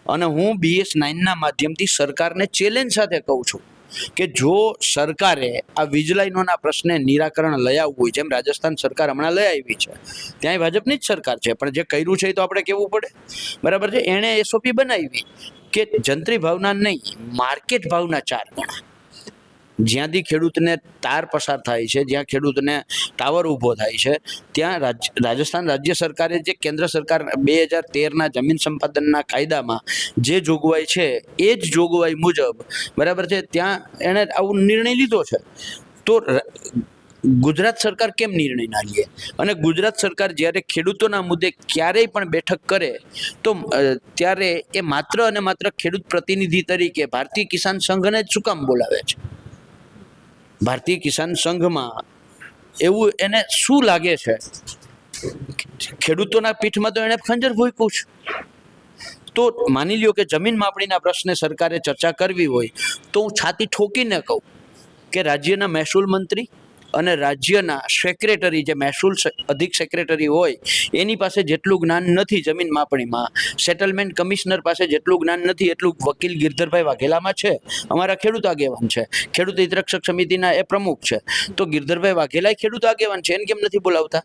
અને હું BS9ના માધ્યમથી સરકારને ચેલેન્જ સાથે કહું છું કે જો સરકારે આ વીજ લાઈનોના પ્રશ્ને નિરાકરણ લઈ આવવું હોય, જેમ રાજસ્થાન સરકાર હમણાં લઈ આવી છે, ત્યાંય ભાજપની જ સરકાર છે, પણ જે કર્યું છે એ તો આપણે કહેવું પડે, બરાબર છે. એણે SOP બનાવી કે જંત્રી ભાવના નહીં, માર્કેટ ભાવના 4 ગણા. જ્યાંથી ખેડૂતને તાર પસાર થાય છે, જ્યાં ખેડૂતને ટાવર ઊભો થાય છે, ત્યાં રાજસ્થાન રાજ્ય સરકારે જે કેન્દ્ર સરકાર 2013ના જમીન સંપાદનના કાયદામાં જે જોગવાઈ છે એ જ જોગવાઈ મુજબ, બરાબર છે, ત્યાં એણે આવો નિર્ણય લીધો છે. તો ગુજરાત સરકાર કેમ નિર્ણય ના લે? અને ગુજરાત સરકાર જ્યારે ખેડૂતોના મુદ્દે ક્યારેય પણ બેઠક કરે તો ત્યારે એ માત્ર અને માત્ર ખેડૂત પ્રતિનિધિ તરીકે ભારતીય કિસાન સંઘને જ શું કામ બોલાવે છે? ભારતીય કિસાન સંઘમાં એવું એને શું લાગે છે? ખેડૂતોના પીઠમાં તો એને ખંજર ભૂક્યું છે. તો માની લ્યો કે જમીન માપણીના પ્રશ્ને સરકારે ચર્ચા કરવી હોય તો હું છાતી ઠોકીને કહું કે રાજ્યના મહેસૂલ મંત્રી અને રાજ્યના સેક્રેટરી, જે મહેસૂલ અધિક સેક્રેટરી હોય, એની પાસે જેટલું જ્ઞાન નથી જમીન માપણીમાં, સેટલમેન્ટ કમિશનર પાસે જેટલું જ્ઞાન નથી એટલું વકીલ ગિરધરભાઈ વાઘેલામાં છે. અમારા ખેડૂત આગેવાન છે, ખેડૂત હિતરક્ષક સમિતિના એ પ્રમુખ છે. તો ગિરધરભાઈ વાઘેલા ખેડૂત આગેવાન છે, એને કેમ નથી બોલાવતા?